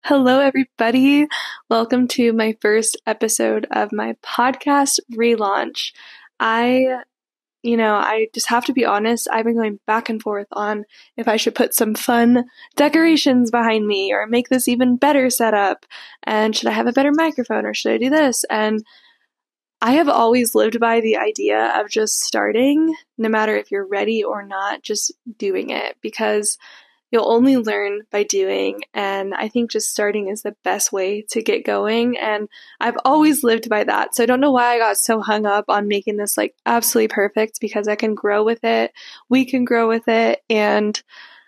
Hello, everybody. Welcome to my first episode of my podcast, Relaunch. I just have to be honest, I've been going back and forth on if I should put some fun decorations behind me or make this even better setup. And should I have a better microphone or should I do this? And I have always lived by the idea of just starting, no matter if you're ready or not, just doing it because you'll only learn by doing, and I think just starting is the best way to get going, and I've always lived by that, so I don't know why I got so hung up on making this absolutely perfect because I can grow with it, we can grow with it, and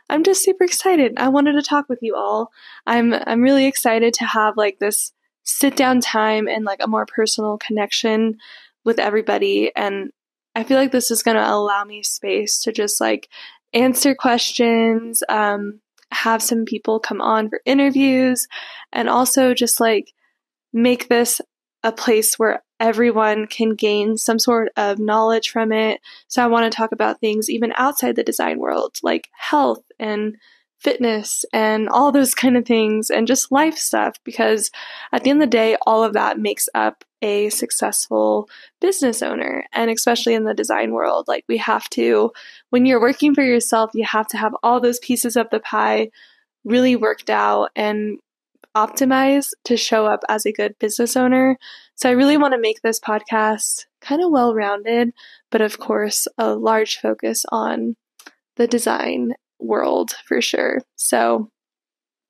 I'm just super excited. I wanted to talk with you all. I'm really excited to have this sit down time and a more personal connection with everybody, and I feel like this is going to allow me space to just answer questions, have some people come on for interviews, and also just make this a place where everyone can gain some sort of knowledge from it. So I want to talk about things even outside the design world, like health and fitness and all those kind of things and just life stuff, because at the end of the day, all of that makes up a successful business owner. And especially in the design world, we have to, when you're working for yourself, you have to have all those pieces of the pie really worked out and optimized to show up as a good business owner. So I really want to make this podcast kind of well-rounded, but of course, a large focus on the design world for sure. So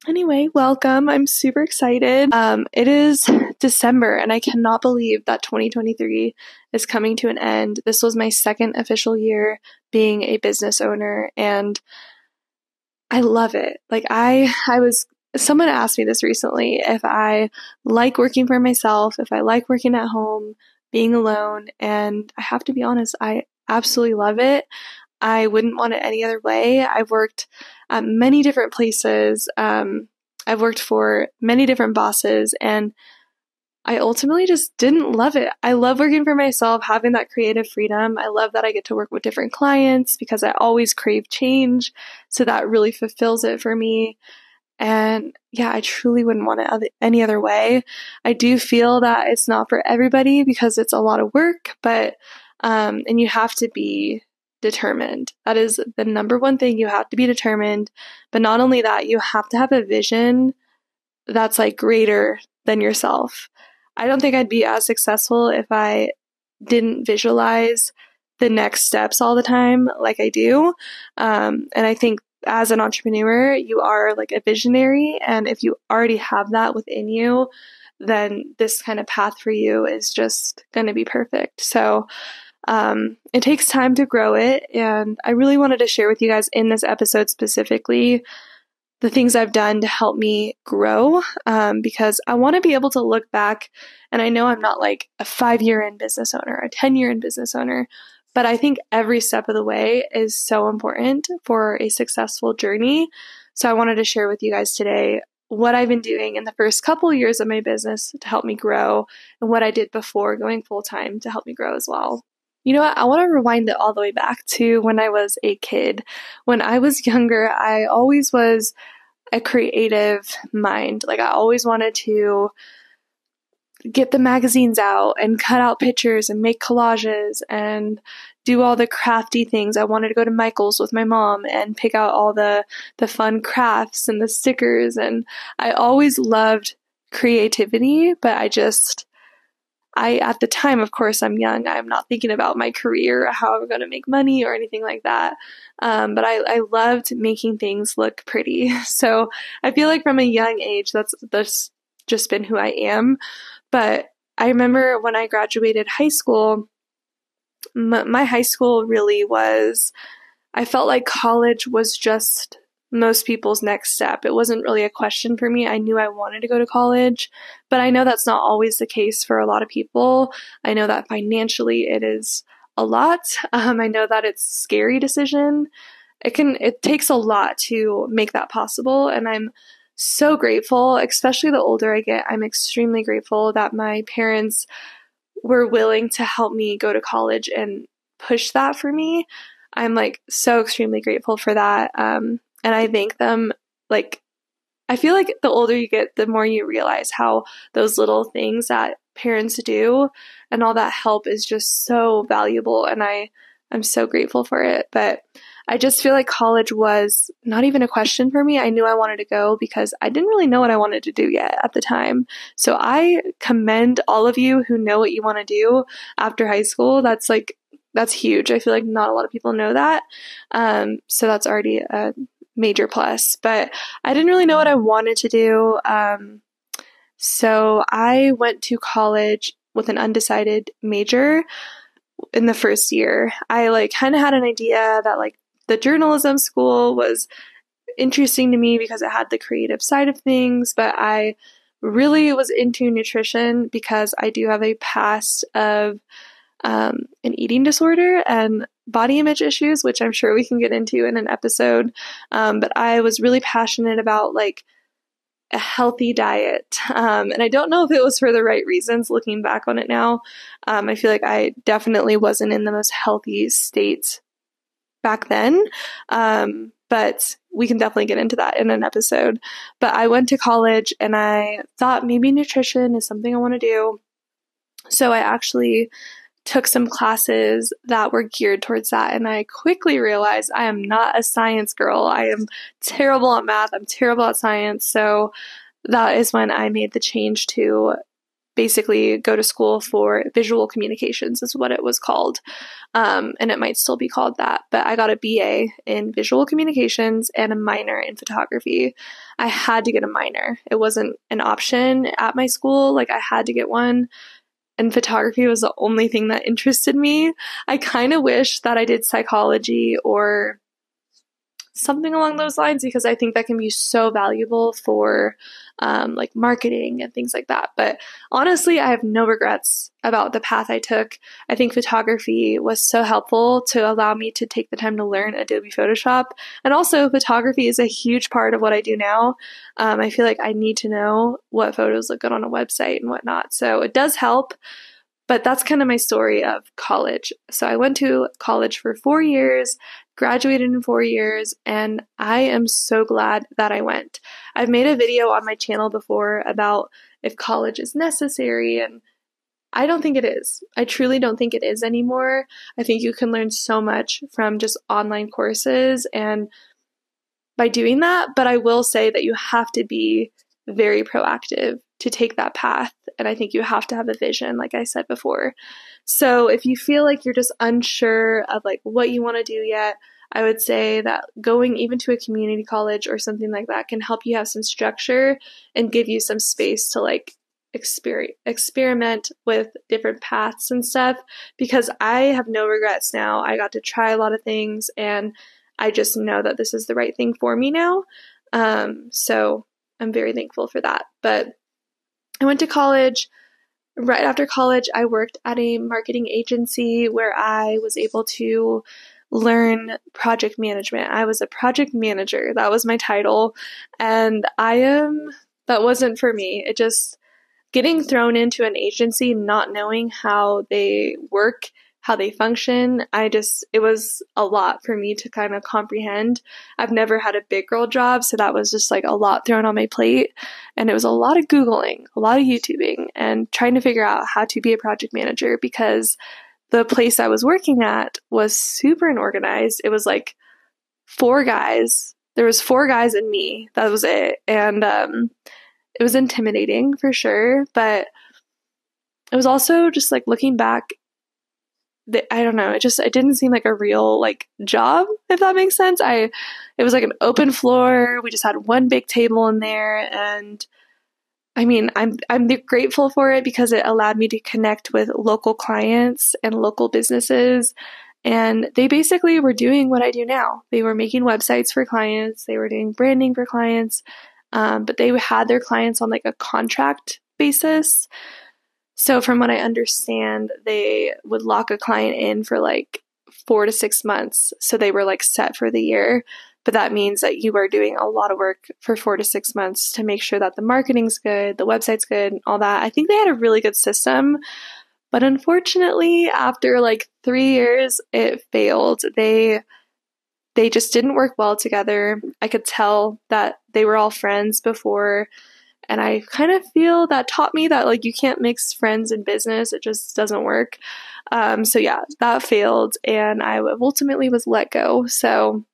anyway, welcome. I'm super excited. It is December and I cannot believe that 2023 is coming to an end. This was my second official year being a business owner and I love it. Someone asked me this recently, if I like working for myself, if I like working at home, being alone, and I have to be honest, I absolutely love it. I wouldn't want it any other way. I've worked at many different places. I've worked for many different bosses, and I ultimately just didn't love it. I love working for myself, having that creative freedom. I love that I get to work with different clients because I always crave change. So that really fulfills it for me. And yeah, I truly wouldn't want it any other way. I do feel that it's not for everybody because it's a lot of work, but, and you have to be determined. That is the number one thing. You have to be determined. But not only that, you have to have a vision that's greater than yourself. I don't think I'd be as successful if I didn't visualize the next steps all the time like I do. And I think as an entrepreneur, you are a visionary. And if you already have that within you, then this kind of path for you is just going to be perfect. So it takes time to grow it, and I really wanted to share with you guys in this episode specifically the things I've done to help me grow, because I want to be able to look back, and I know I'm not a 5-year in business owner, a 10-year in business owner, but I think every step of the way is so important for a successful journey. So I wanted to share with you guys today what I've been doing in the first couple years of my business to help me grow, and what I did before going full-time to help me grow as well. You know what? I want to rewind it all the way back to when I was a kid. When I was younger, I always was a creative mind. I always wanted to get the magazines out and cut out pictures and make collages and do all the crafty things. I wanted to go to Michael's with my mom and pick out all the fun crafts and the stickers. And I always loved creativity, but at the time, of course, I'm young. I'm not thinking about my career, how I'm going to make money or anything like that. But I loved making things look pretty. So I feel from a young age, that's just been who I am. But I remember when I graduated high school, my high school really was, I felt like college was just most people's next step. It wasn't really a question for me. I knew I wanted to go to college, but I know that's not always the case for a lot of people. I know that financially it is a lot. I know that it's a scary decision. It takes a lot to make that possible. And I'm so grateful, especially the older I get, I'm extremely grateful that my parents were willing to help me go to college and push that for me. I'm so extremely grateful for that. And I thank them I feel like the older you get, the more you realize how those little things that parents do and all that help is just so valuable. And I'm so grateful for it. But I just feel like college was not even a question for me. I knew I wanted to go because I didn't really know what I wanted to do yet at the time. So I commend all of you who know what you want to do after high school. That's huge. I feel like not a lot of people know that. So that's already a major plus. But I didn't really know what I wanted to do. So I went to college with an undecided major in the first year. I kind of had an idea that the journalism school was interesting to me because it had the creative side of things, but I really was into nutrition because I do have a past of an eating disorder and body image issues, which I'm sure we can get into in an episode. But I was really passionate about a healthy diet. And I don't know if it was for the right reasons looking back on it now. I feel like I definitely wasn't in the most healthy state back then. But we can definitely get into that in an episode. But I went to college and I thought maybe nutrition is something I want to do. So I actually took some classes that were geared towards that. And I quickly realized I am not a science girl. I am terrible at math. I'm terrible at science. So that is when I made the change to basically go to school for visual communications is what it was called. And it might still be called that, but I got a BA in visual communications and a minor in photography. I had to get a minor. It wasn't an option at my school. I had to get one. And photography was the only thing that interested me. I kind of wish that I did psychology or something along those lines because I think that can be so valuable for marketing and things like that. But honestly, I have no regrets about the path I took. I think photography was so helpful to allow me to take the time to learn Adobe Photoshop. And also photography is a huge part of what I do now. I feel like I need to know what photos look good on a website and whatnot. So it does help. But that's kind of my story of college. So I went to college for 4 years, graduated in 4 years, and I am so glad that I went. I've made a video on my channel before about if college is necessary, and I don't think it is. I truly don't think it is anymore. I think you can learn so much from just online courses and by doing that, but I will say that you have to be very proactive to take that path. And I think you have to have a vision, like I said before. So if you feel like you're just unsure of what you want to do yet, I would say that going even to a community college or something like that can help you have some structure and give you some space to experiment with different paths and stuff, because I have no regrets now. I got to try a lot of things and I just know that this is the right thing for me now. So I'm very thankful for that. But I went to college. Right after college, I worked at a marketing agency where I was able to learn project management. I was a project manager. That was my title. And that wasn't for me. It just, getting thrown into an agency, not knowing how they work, how they function, it was a lot for me to kind of comprehend. I've never had a big girl job, so that was just a lot thrown on my plate. And it was a lot of Googling, a lot of YouTubing, and trying to figure out how to be a project manager because the place I was working at was super unorganized. It was 4 guys. There was 4 guys and me. That was it. And it was intimidating for sure, but it was also just looking back, I don't know, it didn't seem like a real job, if that makes sense. It was an open floor. We just had one big table in there, and I mean, I'm grateful for it because it allowed me to connect with local clients and local businesses, and they basically were doing what I do now. They were making websites for clients, they were doing branding for clients, but they had their clients on a contract basis. So from what I understand, they would lock a client in for 4 to 6 months. So they were set for the year. But that means that you are doing a lot of work for 4 to 6 months to make sure that the marketing's good, the website's good, and all that. I think they had a really good system. But unfortunately, after 3 years, it failed. They just didn't work well together. I could tell that they were all friends before. And I kind of feel that taught me that like you can't mix friends and business. It just doesn't work. So yeah, that failed and I ultimately was let go. So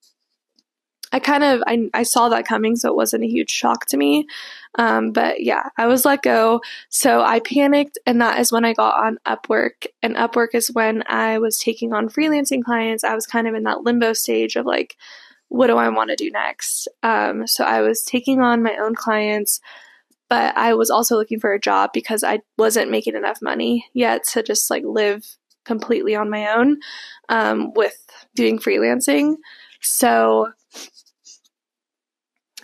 I saw that coming, so it wasn't a huge shock to me. But yeah, I was let go. So I panicked, and that is when I got on Upwork. And Upwork is when I was taking on freelancing clients. I was kind of in that limbo stage of like, what do I want to do next? So I was taking on my own clients, but I was also looking for a job because I wasn't making enough money yet to just like live completely on my own with doing freelancing. So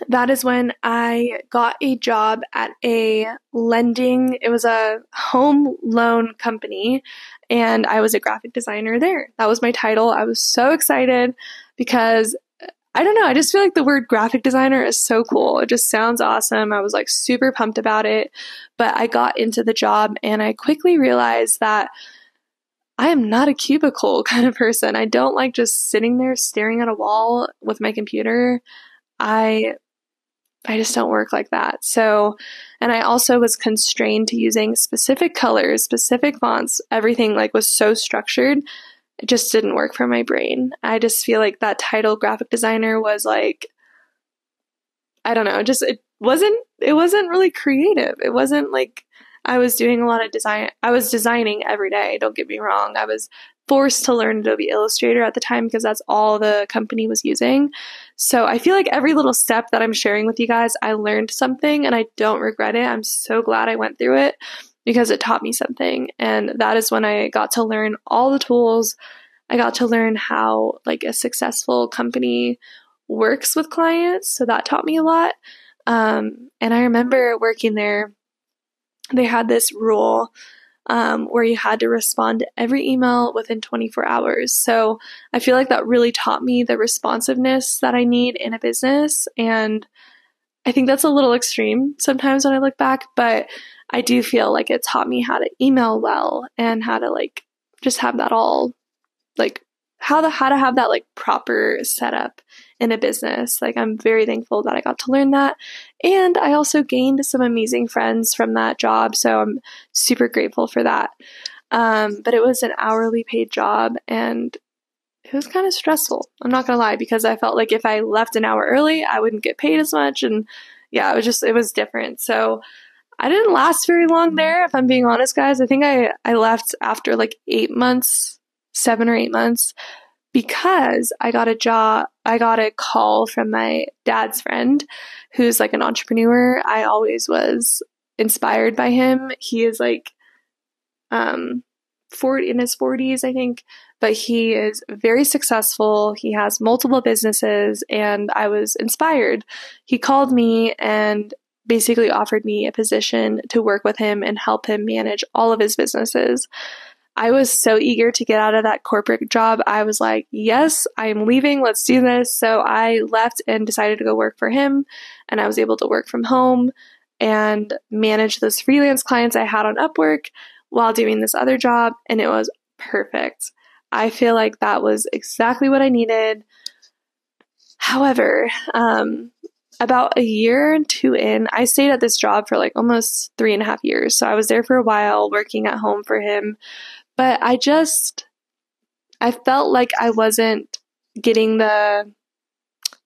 that is when I got a job at it was a home loan company, and I was a graphic designer there. That was my title. I was so excited because I don't know, I just feel like the word graphic designer is so cool. It just sounds awesome. I was like super pumped about it, but I got into the job and I quickly realized that I am not a cubicle kind of person. I don't like just sitting there staring at a wall with my computer. I just don't work like that. So, and I also was constrained to using specific colors, specific fonts. Everything like was so structured. It just didn't work for my brain. I just feel like that title graphic designer was like, I don't know, it wasn't really creative. It wasn't like I was doing a lot of design. I was designing every day. Don't get me wrong. I was forced to learn Adobe Illustrator at the time because that's all the company was using. So I feel like every little step that I'm sharing with you guys, I learned something and I don't regret it. I'm so glad I went through it because it taught me something. And that is when I got to learn all the tools. I got to learn how like a successful company works with clients. So that taught me a lot. And I remember working there, they had this rule where you had to respond to every email within 24 hours. So I feel like that really taught me the responsiveness that I need in a business. And I think that's a little extreme sometimes when I look back, but I do feel like it taught me how to email well and how to like just have that all like how to have that like proper setup in a business. Like I'm very thankful that I got to learn that. And I also gained some amazing friends from that job. So I'm super grateful for that. But it was an hourly paid job and it was kind of stressful. I'm not going to lie, because I felt like if I left an hour early, I wouldn't get paid as much. And yeah, it was different. So I didn't last very long there. If I'm being honest, guys, I think I left after like 8 months, 7 or 8 months, because I got a call from my dad's friend who's like an entrepreneur. I always was inspired by him. He is like 40 in his 40s, I think, but he is very successful. He has multiple businesses and I was inspired. He called me and basically offered me a position to work with him and help him manage all of his businesses. I was so eager to get out of that corporate job. I was like, yes, I'm leaving. Let's do this. So I left and decided to go work for him. And I was able to work from home and manage those freelance clients I had on Upwork while doing this other job. And it was perfect. I feel like that was exactly what I needed. However, about a year or two in, I stayed at this job for like almost 3.5 years. So I was there for a while working at home for him. But I felt like I wasn't getting the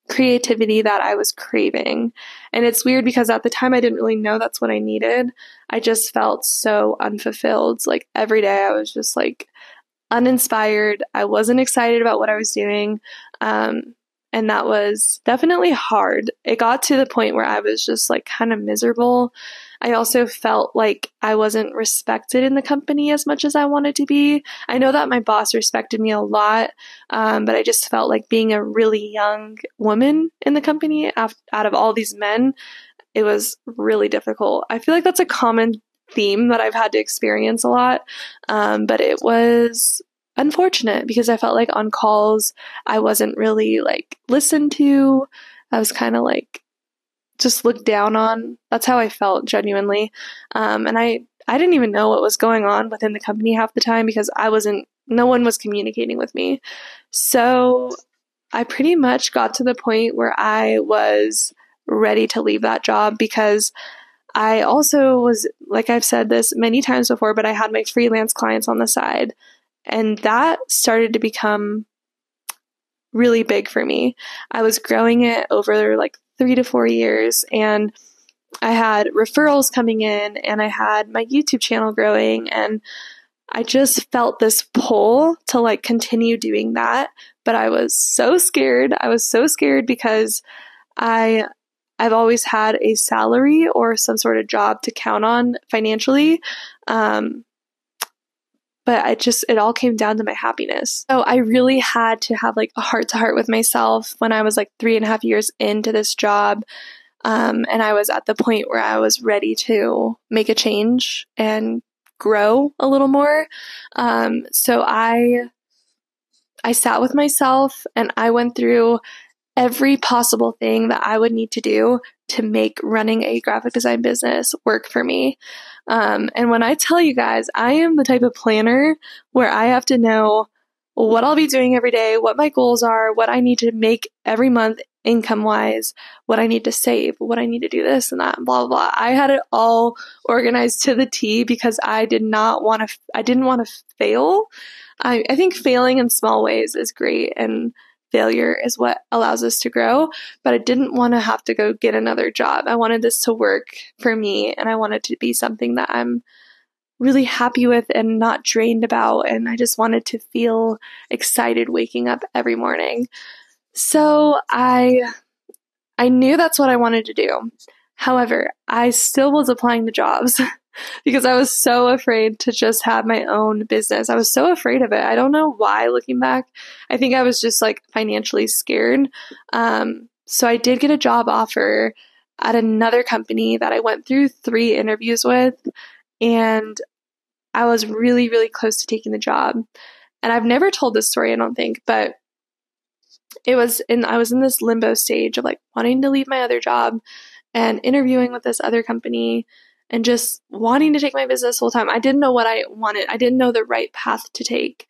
creativity that I was craving. And it's weird because at the time I didn't really know that's what I needed. I just felt so unfulfilled. Like every day I was just like uninspired. I wasn't excited about what I was doing. And that was definitely hard. It got to the point where I was just like kind of miserable. I also felt like I wasn't respected in the company as much as I wanted to be. I know that my boss respected me a lot, but I just felt like being a really young woman in the company out of all these men, it was really difficult. I feel like that's a common theme that I've had to experience a lot, but it was unfortunate because I felt like on calls I wasn't really like listened to. I was kind of like just looked down on. That's how I felt genuinely. And I didn't even know what was going on within the company half the time because no one was communicating with me. So I pretty much got to the point where I was ready to leave that job, because I also was, like I've said this many times before, but I had my freelance clients on the side, and that started to become really big for me. I was growing it over like 3 to 4 years, and I had referrals coming in, and I had my YouTube channel growing, and I just felt this pull to like continue doing that. But I was so scared. I was so scared because I've always had a salary or some sort of job to count on financially. But it all came down to my happiness. So I really had to have like a heart to heart with myself when I was like 3.5 years into this job. And I was at the point where I was ready to make a change and grow a little more. So I sat with myself and I went through every possible thing that I would need to do to make running a graphic design business work for me. And when I tell you guys, I am the type of planner where I have to know what I'll be doing every day, what my goals are, what I need to make every month income wise, what I need to save, what I need to do this and that, blah, blah, blah. I had it all organized to the T because I didn't want to fail. I think failing in small ways is great, and failure is what allows us to grow, but I didn't want to have to go get another job. I wanted this to work for me, and I wanted to be something that I'm really happy with and not drained about, and I just wanted to feel excited waking up every morning. So I knew that's what I wanted to do. However, I still was applying to jobs because I was so afraid to just have my own business. I was so afraid of it. I don't know why, looking back. I think I was just like financially scared. So I did get a job offer at another company that I went through 3 interviews with, and I was really, really close to taking the job. And I've never told this story, I don't think, but I was in this limbo stage of like wanting to leave my other job and interviewing with this other company and just wanting to take my business full time. I didn't know what I wanted. I didn't know the right path to take.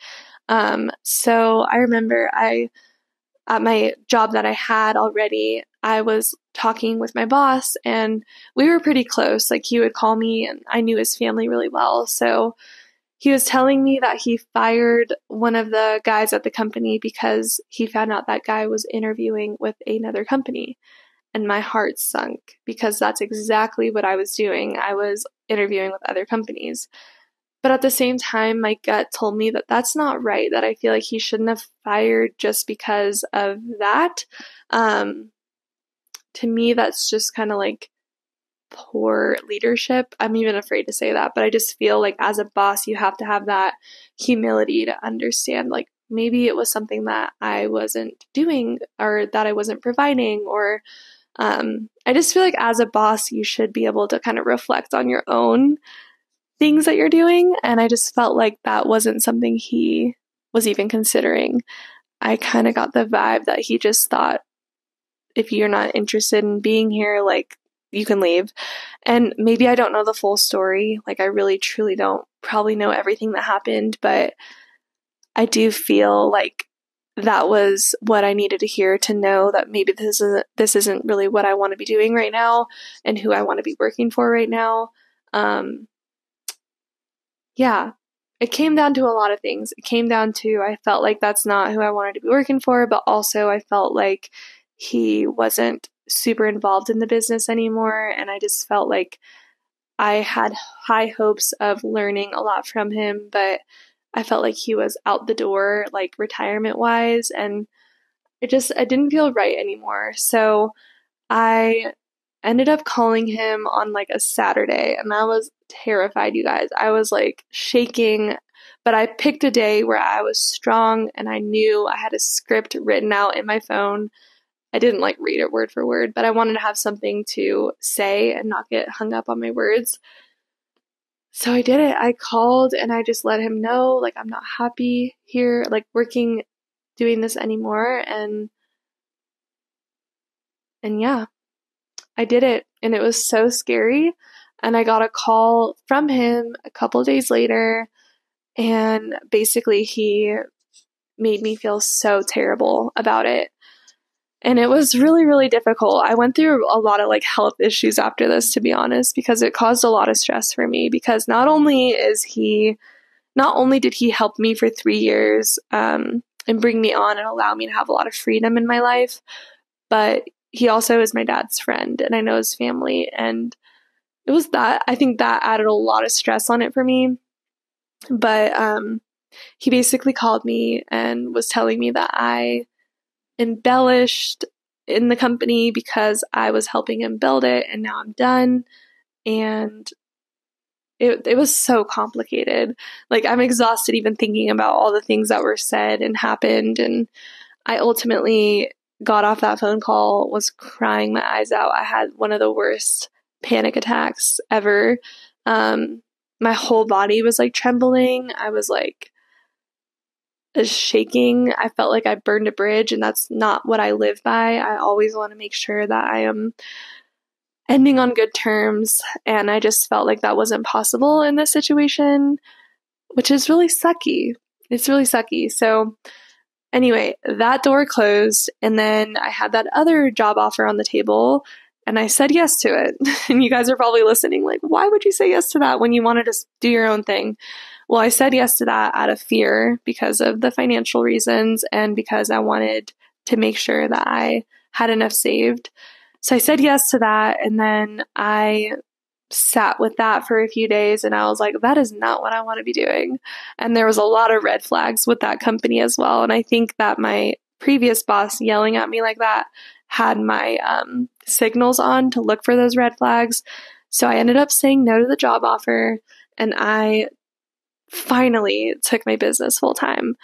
So I remember at my job that I had already, I was talking with my boss, and we were pretty close. Like, he would call me, and I knew his family really well. So he was telling me that he fired one of the guys at the company because he found out that guy was interviewing with another company. And my heart sunk because that's exactly what I was doing. I was interviewing with other companies. But at the same time, my gut told me that that's not right, that I feel like he shouldn't have fired just because of that. To me, that's just kind of like poor leadership. I'm even afraid to say that, but I just feel like as a boss, you have to have that humility to understand, like, maybe it was something that I wasn't doing or that I wasn't providing, or I just feel like as a boss, you should be able to kind of reflect on your own things that you're doing. And I just felt like that wasn't something he was even considering. I kind of got the vibe that he just thought, if you're not interested in being here, like, you can leave. And maybe I don't know the full story. Like, I really truly don't probably know everything that happened, but I do feel like that was what I needed to hear to know that maybe this isn't really what I want to be doing right now and who I want to be working for right now. Yeah, it came down to a lot of things. It came down to, I felt like that's not who I wanted to be working for, but also I felt like he wasn't super involved in the business anymore. And I just felt like I had high hopes of learning a lot from him, but I felt like he was out the door, like, retirement wise, and I didn't feel right anymore. So I ended up calling him on like a Saturday, and I was terrified, you guys. I was like shaking, but I picked a day where I was strong and I knew I had a script written out in my phone. I didn't like read it word for word, but I wanted to have something to say and not get hung up on my words. So I did it. I called and I just let him know, like, I'm not happy here, like, doing this anymore. And yeah, I did it. And it was so scary. And I got a call from him a couple days later. And basically he made me feel so terrible about it. And it was really, really difficult. I went through a lot of like health issues after this, to be honest, because it caused a lot of stress for me, because not only did he help me for 3 years, and bring me on and allow me to have a lot of freedom in my life, but he also is my dad's friend and I know his family. And I think that added a lot of stress on it for me. But he basically called me and was telling me that I embellished in the company because I was helping him build it, and now I'm done. And it was so complicated. Like, I'm exhausted even thinking about all the things that were said and happened. And I ultimately got off that phone call, was crying my eyes out. I had one of the worst panic attacks ever. My whole body was like trembling. I was like shaking. I felt like I burned a bridge, and that's not what I live by. I always want to make sure that I am ending on good terms, and I just felt like that wasn't possible in this situation, which is really sucky. It's really sucky. So anyway, that door closed, and then I had that other job offer on the table, and I said yes to it. And you guys are probably listening like, why would you say yes to that when you wanted to do your own thing? Well, I said yes to that out of fear because of the financial reasons and because I wanted to make sure that I had enough saved. So I said yes to that, and then I sat with that for a few days, and I was like, that is not what I want to be doing. And there was a lot of red flags with that company as well. And I think that my previous boss yelling at me like that had my signals on to look for those red flags. So I ended up saying no to the job offer, and I finally took my business full time.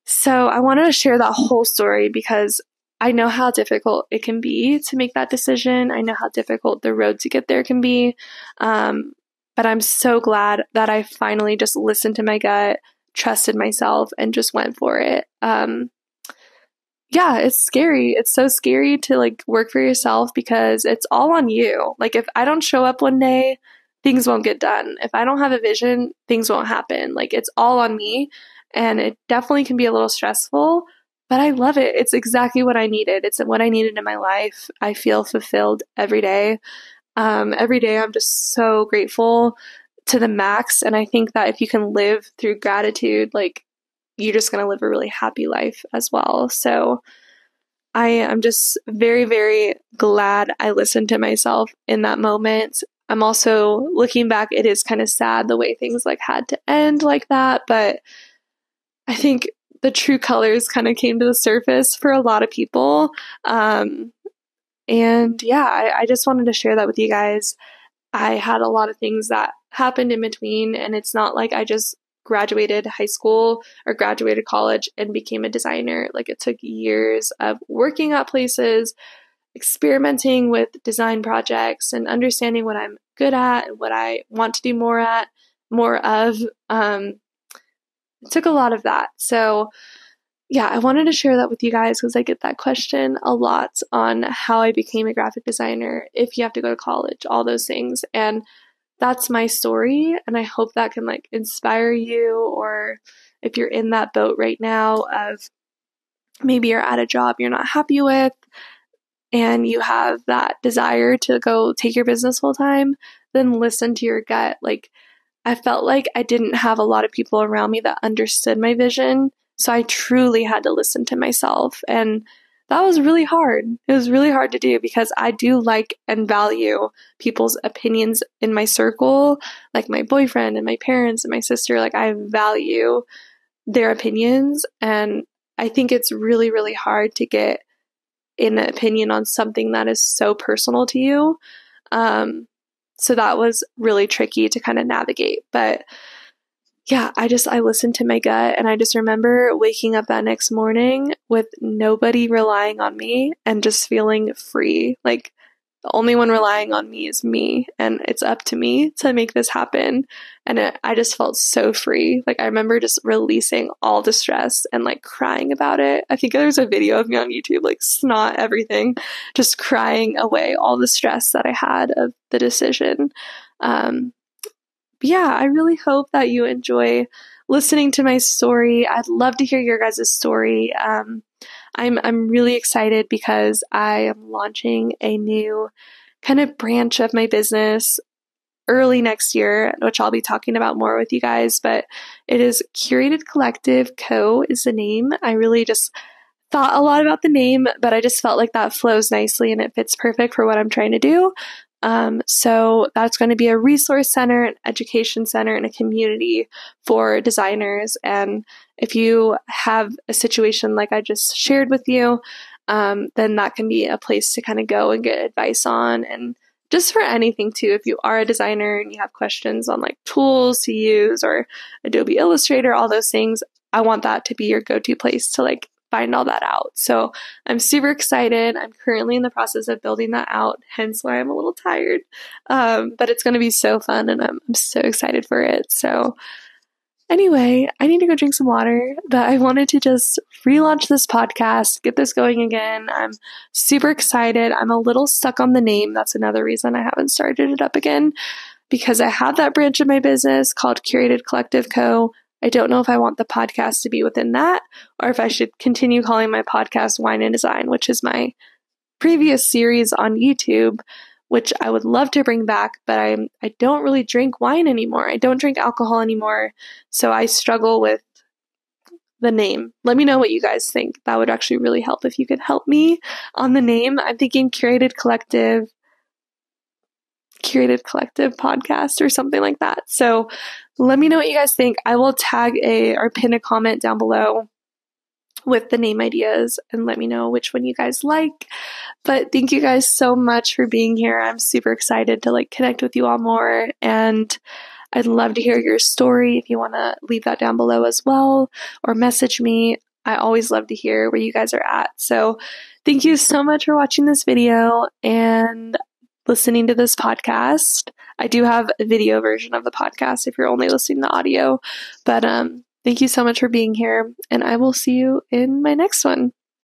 So I wanted to share that whole story because I know how difficult it can be to make that decision. I know how difficult the road to get there can be. But I'm so glad that I finally just listened to my gut, trusted myself, and just went for it. Yeah, it's scary. It's so scary to like work for yourself because it's all on you. Like, if I don't show up one day, things won't get done. If I don't have a vision, things won't happen. Like, it's all on me, and it definitely can be a little stressful, but I love it. It's exactly what I needed. It's what I needed in my life. I feel fulfilled every day. Every day I'm just so grateful to the max. And I think that if you can live through gratitude, like, you're just going to live a really happy life as well. So I am just very, very glad I listened to myself in that moment. I'm also looking back, it is kind of sad the way things like had to end like that, but I think the true colors kind of came to the surface for a lot of people. And yeah, I just wanted to share that with you guys. I had a lot of things that happened in between, and it's not like I just graduated high school or graduated college and became a designer. Like, it took years of working at places, experimenting with design projects, and understanding what I'm good at and what I want to do more of. It took a lot of that. So yeah, I wanted to share that with you guys because I get that question a lot on how I became a graphic designer, if you have to go to college, all those things. And that's my story, and I hope that can like inspire you, or if you're in that boat right now of maybe you're at a job you're not happy with and you have that desire to go take your business full time, then listen to your gut. Like, I felt like I didn't have a lot of people around me that understood my vision, so I truly had to listen to myself, and that was really hard. It was really hard to do because I do like and value people's opinions in my circle, like my boyfriend and my parents and my sister. Like, I value their opinions, and I think it's really, really hard to get an opinion on something that is so personal to you. So that was really tricky to kind of navigate. But yeah, I listened to my gut, and I just remember waking up that next morning with nobody relying on me and just feeling free. Like, the only one relying on me is me, and it's up to me to make this happen. And I just felt so free. Like, I remember just releasing all the stress and like crying about it. I think there's a video of me on YouTube, like snot everything, just crying away all the stress that I had of the decision. Yeah, I really hope that you enjoy listening to my story. I'd love to hear your guys' story. I'm really excited because I am launching a new kind of branch of my business early next year, which I'll be talking about more with you guys, but it is Curated Collective Co. is the name. I really just thought a lot about the name, but I just felt like that flows nicely and it fits perfect for what I'm trying to do. So that's going to be a resource center, an education center, and a community for designers. And if you have a situation like I just shared with you, then that can be a place to kind of go and get advice on, and just for anything too. If you are a designer and you have questions on like tools to use or Adobe Illustrator, all those things, I want that to be your go-to place to like find all that out. So I'm super excited. I'm currently in the process of building that out, hence why I'm a little tired. But it's going to be so fun, and I'm so excited for it. So anyway, I need to go drink some water, but I wanted to just relaunch this podcast, get this going again. I'm super excited. I'm a little stuck on the name. That's another reason I haven't started it up again, because I have that branch of my business called Curated Collective Co. I don't know if I want the podcast to be within that, or if I should continue calling my podcast Wine and Design, which is my previous series on YouTube, which I would love to bring back, but I don't really drink wine anymore. I don't drink alcohol anymore, so I struggle with the name. Let me know what you guys think. That would actually really help if you could help me on the name. I'm thinking Curated Collective podcast or something like that. So let me know what you guys think. I will tag or pin a comment down below with the name ideas and let me know which one you guys like. But thank you guys so much for being here. I'm super excited to like connect with you all more, and I'd love to hear your story if you want to leave that down below as well, or message me. I always love to hear where you guys are at. So thank you so much for watching this video and listening to this podcast. I do have a video version of the podcast if you're only listening to audio, but thank you so much for being here, and I will see you in my next one.